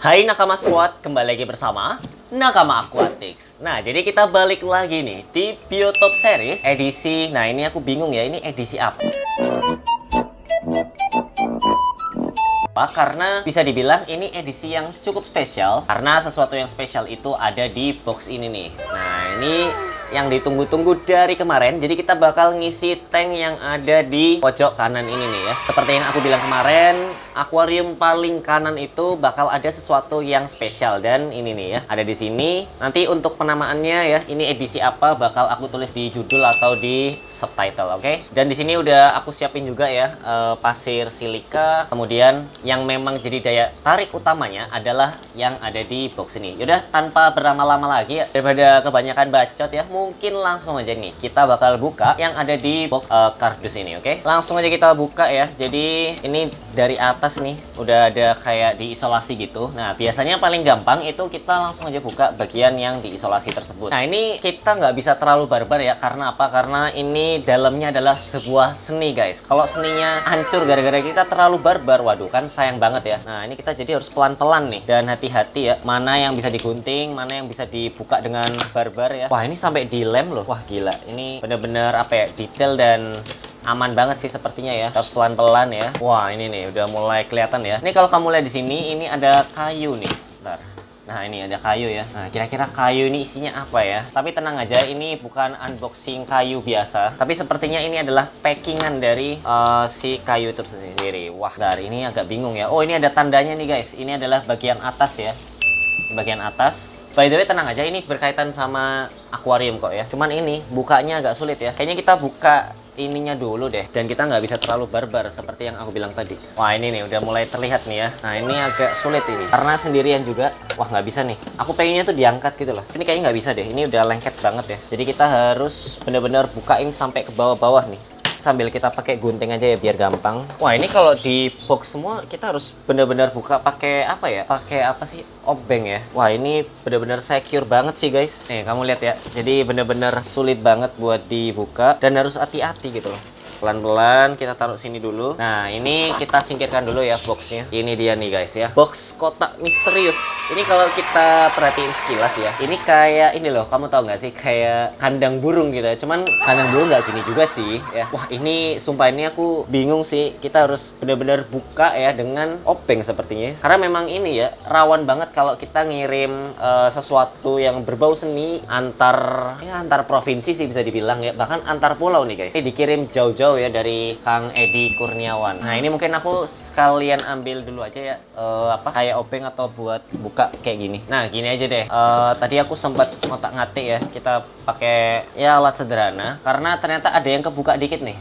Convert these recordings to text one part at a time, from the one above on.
Hai Nakama Squad, kembali lagi bersama Nakama Aquatics. Nah, jadi kita balik lagi nih di Biotop Series edisi. Nah, ini aku bingung ya, ini edisi apa? Karena bisa dibilang ini edisi yang cukup spesial. Karena sesuatu yang spesial itu ada di box ini nih. Nah, ini yang ditunggu-tunggu dari kemarin. Jadi kita bakal ngisi tank yang ada di pojok kanan ini nih ya. Seperti yang aku bilang kemarin, akuarium paling kanan itu bakal ada sesuatu yang spesial. Dan ini nih ya, ada di sini. Nanti untuk penamaannya ya, ini edisi apa bakal aku tulis di judul atau di subtitle, oke? Dan di sini udah aku siapin juga ya pasir silika. Kemudian yang memang jadi daya tarik utamanya adalah yang ada di box ini. Yaudah, tanpa berlama-lama lagi ya, daripada kebanyakan bacot ya, mungkin langsung aja nih kita bakal buka yang ada di box kardus ini, oke? Langsung aja kita buka ya. Jadi ini dari atas nih udah ada kayak diisolasi gitu. Nah, biasanya paling gampang itu kita langsung aja buka bagian yang diisolasi tersebut. Nah, ini kita nggak bisa terlalu barbar ya. Karena apa? Karena ini dalamnya adalah sebuah seni, guys. Kalau seninya hancur gara-gara kita terlalu barbar, waduh kan sayang banget ya. Nah, ini kita jadi harus pelan-pelan nih dan hati-hati ya. Mana yang bisa digunting, mana yang bisa dibuka dengan barbar ya. Wah, ini sampai dilem loh. Wah, gila. Ini bener-bener apa ya, detail dan aman banget sih sepertinya ya. Harus pelan-pelan ya. Wah, ini nih udah mulai kelihatan ya. Ini kalau kamu lihat di sini, ini ada kayu nih. Bentar. Nah, ini ada kayu ya. Nah, kira-kira kayu ini isinya apa ya? Tapi tenang aja, ini bukan unboxing kayu biasa. Tapi sepertinya ini adalah packingan dari si kayu itu sendiri. Wah, dari ini agak bingung ya. Oh, ini ada tandanya nih guys. Ini adalah bagian atas ya. Bagian atas. By the way, tenang aja, ini berkaitan sama akuarium kok ya. Cuman ini bukanya agak sulit ya. Kayaknya kita buka ininya dulu deh, dan kita nggak bisa terlalu barbar seperti yang aku bilang tadi. Wah, ini nih udah mulai terlihat nih ya. Nah, ini agak sulit ini karena sendirian juga. Wah, nggak bisa nih, aku pengennya tuh diangkat gitu loh. Ini kayaknya nggak bisa deh, ini udah lengket banget ya. Jadi kita harus bener-bener bukain sampai ke bawah-bawah nih, sambil kita pakai gunting aja ya biar gampang. Wah, ini kalau di box semua kita harus bener-bener buka pakai apa ya? Pakai apa sih? Obeng ya. Wah, ini bener-bener secure banget sih guys. Nih, kamu lihat ya. Jadi bener-bener sulit banget buat dibuka dan harus hati-hati gitu loh. Pelan-pelan kita taruh sini dulu. Nah, ini kita singkirkan dulu ya boxnya. Ini dia nih guys ya, box kotak misterius. Ini kalau kita perhatiin sekilas ya, ini kayak ini loh, kamu tahu nggak sih, kayak kandang burung gitu ya. Cuman kandang burung nggak gini juga sih ya. Wah, ini sumpah ini aku bingung sih. Kita harus benar-benar buka ya dengan obeng sepertinya. Karena memang ini ya rawan banget kalau kita ngirim sesuatu yang berbau seni antar provinsi sih bisa dibilang ya, bahkan antar pulau nih guys. Ini dikirim jauh-jauh ya dari Kang Edi Kurniawan. Nah, ini mungkin aku sekalian ambil dulu aja ya kayak obeng atau buat buka kayak gini. Nah, gini aja deh. Tadi aku sempat ngotak-ngatik ya, kita pakai ya alat sederhana karena ternyata ada yang kebuka dikit nih.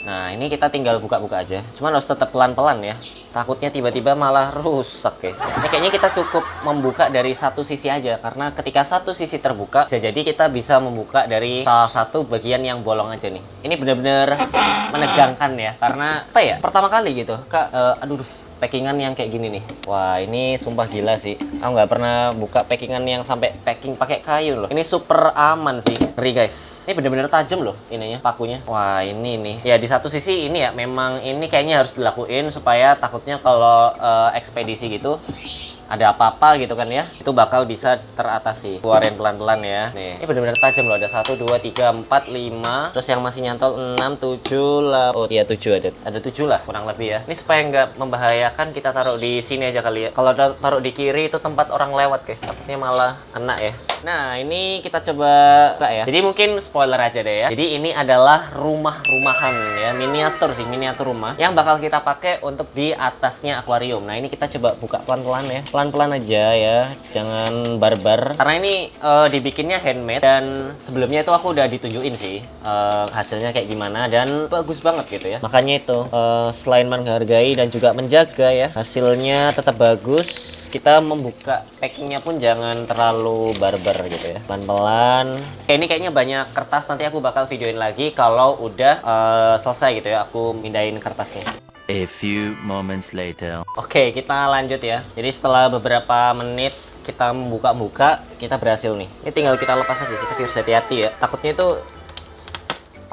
Nah, ini kita tinggal buka-buka aja. Cuman harus tetap pelan-pelan ya. Takutnya tiba-tiba malah rusak, guys. Ini kayaknya kita cukup membuka dari satu sisi aja. Karena ketika satu sisi terbuka, bisa jadi kita bisa membuka dari salah satu bagian yang bolong aja nih. Ini bener-bener menegangkan ya. Karena apa ya? Pertama kali gitu. Kak, aduh, packingan yang kayak gini nih. Wah, ini sumpah gila sih. Aku nggak pernah buka packingan yang sampai packing pakai kayu loh. Ini super aman sih. Ngeri guys. Ini bener-bener tajam loh ininya, pakunya. Wah, ini nih. Ya, di satu sisi ini ya memang ini kayaknya harus dilakuin supaya takutnya kalau ekspedisi gitu ada apa-apa gitu kan ya, itu bakal bisa teratasi. Keluarin pelan-pelan ya. Nih, ini benar-benar tajam loh. Ada 1, 2, 3, 4, 5. Terus yang masih nyantol 6, 7, 8. Oh iya, 7 ada. Ada 7 lah kurang lebih ya. Ini supaya nggak membahayakan, kita taruh di sini aja kali ya. Kalau taruh di kiri itu tempat orang lewat guys, takutnya malah kena ya. Nah, ini kita coba buka ya. Jadi mungkin spoiler aja deh ya. Jadi ini adalah rumah-rumahan ya, miniatur sih, miniatur rumah yang bakal kita pakai untuk di atasnya akuarium. Nah, ini kita coba buka pelan-pelan ya. Pelan-pelan aja ya, jangan barbar. Karena ini dibikinnya handmade dan sebelumnya itu aku udah ditunjukin sih hasilnya kayak gimana dan bagus banget gitu ya. Makanya itu selain menghargai dan juga menjaga ya hasilnya tetap bagus, kita membuka packingnya pun jangan terlalu barbar gitu ya, pelan-pelan. Ini kayaknya banyak kertas, nanti aku bakal videoin lagi kalau udah selesai gitu ya, aku mindahin kertasnya. A few moments later. Oke, kita lanjut ya. Jadi setelah beberapa menit kita membuka-buka, kita berhasil nih. Ini tinggal kita lepas aja sih, tapi harus hati-hati ya. Takutnya itu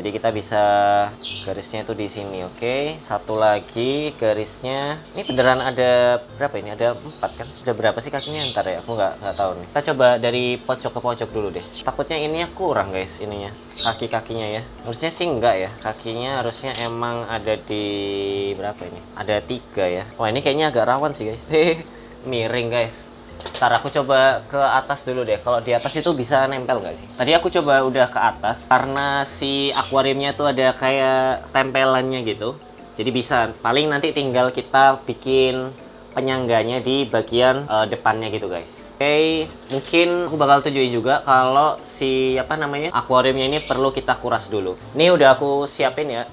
Jadi kita bisa garisnya itu di sini, oke. Satu lagi garisnya. Ini beneran ada berapa ini? Ada 4 kan? Ada berapa sih kakinya? Ntar ya, aku nggak tahu nih. Kita coba dari pojok ke pojok dulu deh. Takutnya ininya kurang guys, ininya. Kaki-kakinya ya. Harusnya sih enggak ya. Kakinya harusnya emang ada di berapa ini? Ada 3 ya. Wah, ini kayaknya agak rawan sih guys. Miring guys. Ntar aku coba ke atas dulu deh. Kalau di atas itu bisa nempel nggak sih? Tadi aku coba udah ke atas karena si akuariumnya tuh ada kayak tempelannya gitu. Jadi bisa. Paling nanti tinggal kita bikin penyangganya di bagian depannya gitu guys. Oke, mungkin aku bakal tunjukin juga kalau si apa namanya akuariumnya ini perlu kita kuras dulu. Ini udah aku siapin ya,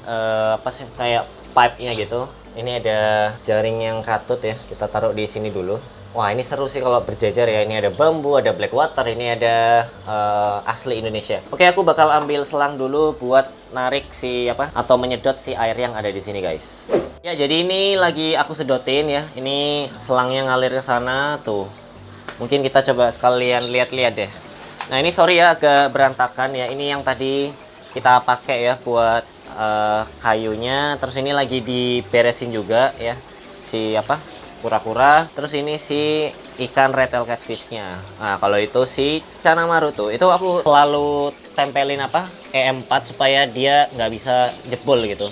apa sih kayak pipe-nya gitu. Ini ada jaring yang katut ya. Kita taruh di sini dulu. Wah, ini seru sih kalau berjajar ya. Ini ada bambu, ada black water, ini ada asli Indonesia. Oke, aku bakal ambil selang dulu buat narik si apa atau menyedot si air yang ada di sini, guys. Ya, jadi ini lagi aku sedotin ya. Ini selangnya ngalir ke sana tuh. Mungkin kita coba sekalian lihat-lihat deh. Nah, ini sorry ya agak berantakan ya. Ini yang tadi kita pakai ya buat kayunya. Terus ini lagi diberesin juga ya. Si apa? Kura-kura, terus ini si ikan red tail catfish-nya. Nah, kalau itu si Canamaru tuh, itu aku selalu tempelin apa EM4 supaya dia nggak bisa jebol gitu.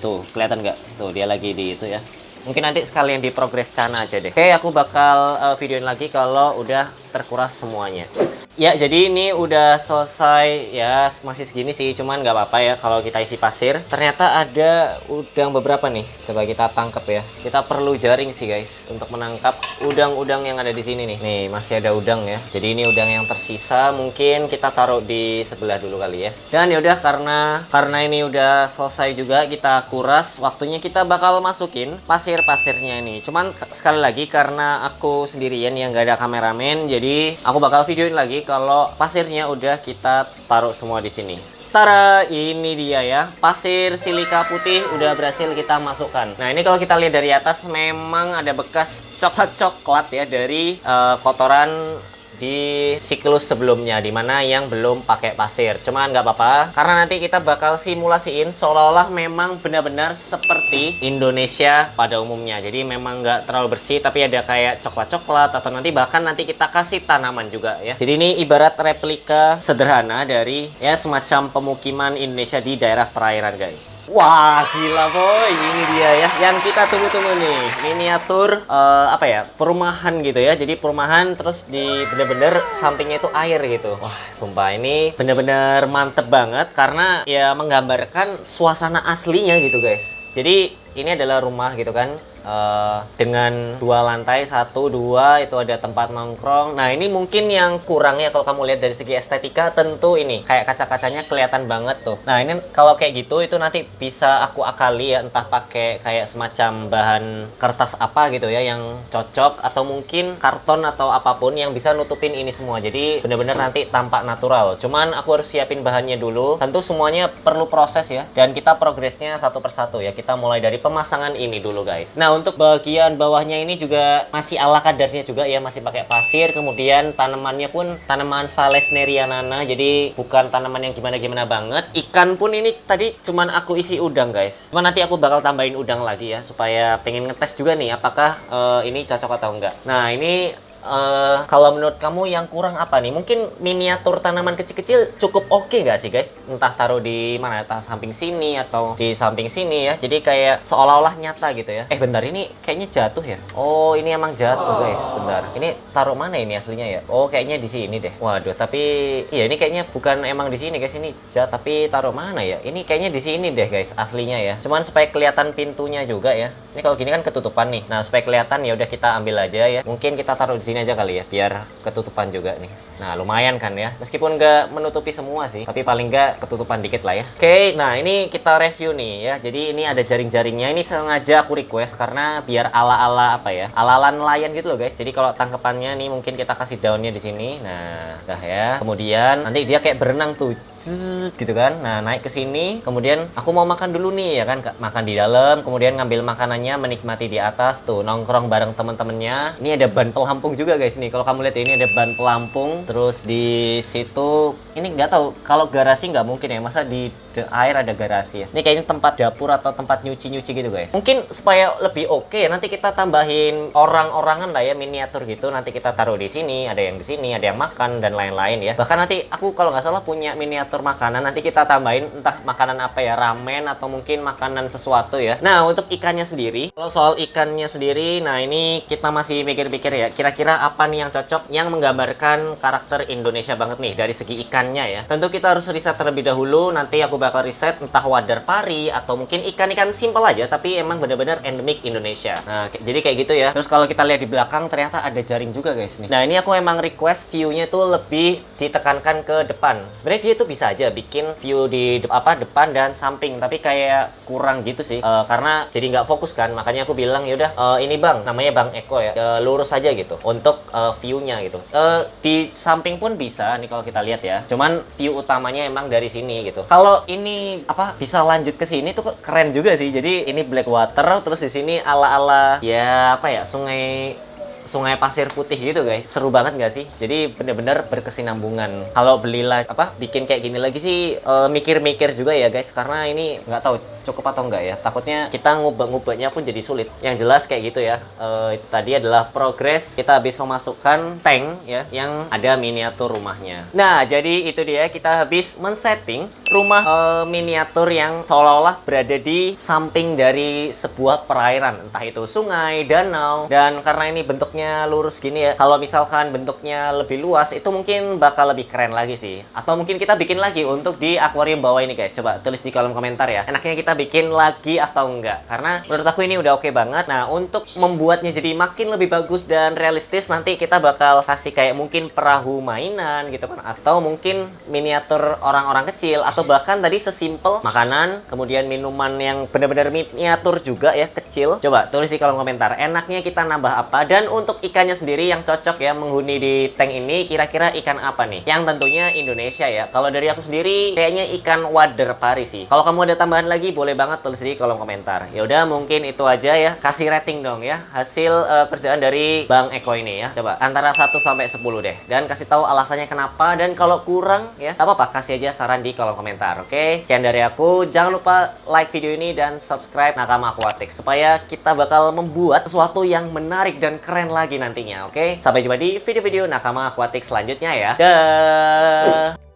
Tuh, kelihatan nggak? Tuh, dia lagi di itu ya. Mungkin nanti sekalian di progress Cana aja deh. Oke, aku bakal videoin lagi kalau udah terkuras semuanya. Ya, jadi ini udah selesai ya, masih segini sih, cuman nggak apa-apa ya kalau kita isi pasir. Ternyata ada udang beberapa nih, coba kita tangkap ya. Kita perlu jaring sih guys untuk menangkap udang-udang yang ada di sini nih. Nih, masih ada udang ya. Jadi ini udang yang tersisa, mungkin kita taruh di sebelah dulu kali ya. Dan yaudah karena ini udah selesai juga kita kuras, waktunya kita bakal masukin pasir-pasirnya ini. Cuman sekali lagi karena aku sendirian yang nggak ada kameramen, jadi aku bakal videoin lagi kalau pasirnya udah kita taruh semua di sini. Tara, ini dia ya. Pasir silika putih udah berhasil kita masukkan. Nah, ini kalau kita lihat dari atas memang ada bekas coklat-coklat ya dari kotoran di siklus sebelumnya, dimana yang belum pakai pasir. Cuman nggak apa-apa karena nanti kita bakal simulasiin seolah-olah memang benar-benar seperti Indonesia pada umumnya. Jadi memang nggak terlalu bersih tapi ada kayak coklat-coklat, atau nanti bahkan nanti kita kasih tanaman juga ya. Jadi ini ibarat replika sederhana dari ya semacam pemukiman Indonesia di daerah perairan guys. Wah, gila boy, ini dia ya yang kita tunggu-tunggu nih, miniatur apa ya, perumahan gitu ya. Jadi perumahan terus di bener-bener sampingnya itu air gitu. Wah, sumpah ini bener-bener mantep banget karena ya menggambarkan suasana aslinya gitu guys. Jadi ini adalah rumah gitu kan, dengan 2 lantai, 1, 2 itu ada tempat nongkrong. Nah, ini mungkin yang kurang ya kalau kamu lihat dari segi estetika, tentu ini kayak kaca-kacanya kelihatan banget tuh. Nah, ini kalau kayak gitu itu nanti bisa aku akali ya, entah pakai kayak semacam bahan kertas apa gitu ya yang cocok, atau mungkin karton atau apapun yang bisa nutupin ini semua. Jadi bener-bener nanti tampak natural. Cuman aku harus siapin bahannya dulu. Tentu semuanya perlu proses ya, dan kita progresnya satu persatu ya. Kita mulai dari pemasangan ini dulu guys. Nah, untuk bagian bawahnya ini juga masih ala kadarnya juga ya, masih pakai pasir. Kemudian tanamannya pun tanaman Valesneria nana, jadi bukan tanaman yang gimana-gimana banget. Ikan pun ini tadi cuman aku isi udang guys. Cuma nanti aku bakal tambahin udang lagi ya, supaya pengen ngetes juga nih apakah ini cocok atau enggak. Nah, ini kalau menurut kamu yang kurang apa nih? Mungkin miniatur tanaman kecil-kecil cukup oke nggak sih guys? Entah taruh di mana, entah samping sini atau di samping sini ya. Jadi kayak seolah-olah nyata gitu ya. Bentar, ini kayaknya jatuh ya. Oh, ini emang jatuh guys. Bentar, ini taruh mana ini aslinya ya? Oh, kayaknya di sini deh. Waduh, tapi iya ini kayaknya bukan emang di sini guys. Ini jatuh, tapi taruh mana ya? Ini kayaknya di sini deh guys aslinya ya. Cuman supaya kelihatan pintunya juga ya. Ini kalau gini kan ketutupan nih. Nah, supaya kelihatan ya udah kita ambil aja ya. Mungkin kita taruh di sini aja kali ya, biar ketutupan juga nih. Nah, lumayan kan ya. Meskipun nggak menutupi semua sih, tapi paling nggak ketutupan dikit lah ya. Oke, nah ini kita review nih ya. Jadi ini ada jaring-jaringnya. Ini sengaja aku request karena karena biar ala-ala apa ya, ala-ala nelayan gitu loh guys. Jadi kalau tangkapannya nih mungkin kita kasih daunnya di sini. Nah, udah ya. Kemudian nanti dia kayak berenang tuh, gitu kan. Nah, naik ke sini. Kemudian aku mau makan dulu nih ya kan, makan di dalam. Kemudian ngambil makanannya, menikmati di atas tuh, nongkrong bareng teman-temannya. Ini ada ban pelampung juga guys nih. Kalau kamu lihat ini ada ban pelampung. Terus di situ ini nggak tahu kalau garasi nggak mungkin ya, masa di air ada garasi ya. Ini kayaknya tempat dapur atau tempat nyuci-nyuci gitu guys. Mungkin supaya lebih oke ya, nanti kita tambahin orang-orangan lah ya, miniatur gitu. Nanti kita taruh di sini, ada yang di sini, ada yang makan dan lain-lain ya. Bahkan nanti aku kalau nggak salah punya miniatur makanan, nanti kita tambahin entah makanan apa ya, ramen atau mungkin makanan sesuatu ya. Nah, untuk ikannya sendiri, kalau soal ikannya sendiri, nah ini kita masih mikir-mikir ya, kira-kira apa nih yang cocok yang menggambarkan karakter Indonesia banget nih dari segi ikannya ya. Tentu kita harus riset terlebih dahulu. Nanti aku bakal riset entah wader pari atau mungkin ikan-ikan simpel aja tapi emang bener-bener endemik Indonesia. Nah, jadi kayak gitu ya. Terus kalau kita lihat di belakang ternyata ada jaring juga guys nih. Nah, ini aku emang request view-nya tuh lebih ditekankan ke depan. Sebenarnya dia tuh bisa aja bikin view di depan dan samping, tapi kayak kurang gitu sih. Karena jadi nggak fokus kan. Makanya aku bilang yaudah ini Bang, namanya Bang Eko ya. Lurus aja gitu untuk view-nya gitu. Di samping pun bisa nih kalau kita lihat ya. Cuman view utamanya emang dari sini gitu. Kalau ini apa bisa lanjut ke sini tuh keren juga sih. Jadi ini black water, terus di sini ala-ala ya apa ya, sungai pasir putih gitu guys. Seru banget nggak sih? Jadi bener-bener berkesinambungan. Kalau belilah apa bikin kayak gini lagi sih mikir-mikir juga ya guys, karena ini nggak tahu cukup atau enggak ya. Takutnya kita ngubah-ngubahnya pun jadi sulit. Yang jelas kayak gitu ya. Itu tadi adalah progres kita habis memasukkan tank ya yang ada miniatur rumahnya. Nah, jadi itu dia, kita habis men-setting rumah miniatur yang seolah-olah berada di samping dari sebuah perairan, entah itu sungai, danau, dan karena ini bentuknya lurus gini ya. Kalau misalkan bentuknya lebih luas, itu mungkin bakal lebih keren lagi sih. Atau mungkin kita bikin lagi untuk di akuarium bawah ini guys. Coba tulis di kolom komentar ya. Enaknya kita bikin lagi atau enggak? Karena menurut aku ini udah oke banget. Nah, untuk membuatnya jadi makin lebih bagus dan realistis, nanti kita bakal kasih kayak mungkin perahu mainan gitu kan. Atau mungkin miniatur orang-orang kecil. Atau bahkan tadi sesimpel makanan, kemudian minuman yang benar-benar miniatur juga ya, kecil. Coba tulis di kolom komentar. Enaknya kita nambah apa? Dan untuk ikannya sendiri yang cocok ya menghuni di tank ini, kira-kira ikan apa nih? Yang tentunya Indonesia ya. Kalau dari aku sendiri kayaknya ikan wader pari sih. Kalau kamu ada tambahan lagi boleh banget tulis di kolom komentar. Ya udah mungkin itu aja ya. Kasih rating dong ya hasil kerjaan dari Bang Eko ini ya. Coba antara 1 sampai 10 deh. Dan kasih tahu alasannya kenapa, dan kalau kurang ya apa-apa kasih aja saran di kolom komentar. Oke? Sekian dari aku. Jangan lupa like video ini dan subscribe Nakama Aquatic supaya kita bakal membuat sesuatu yang menarik dan keren lagi nantinya, oke? Sampai jumpa di video-video Nakama Aquatic selanjutnya ya. Dah.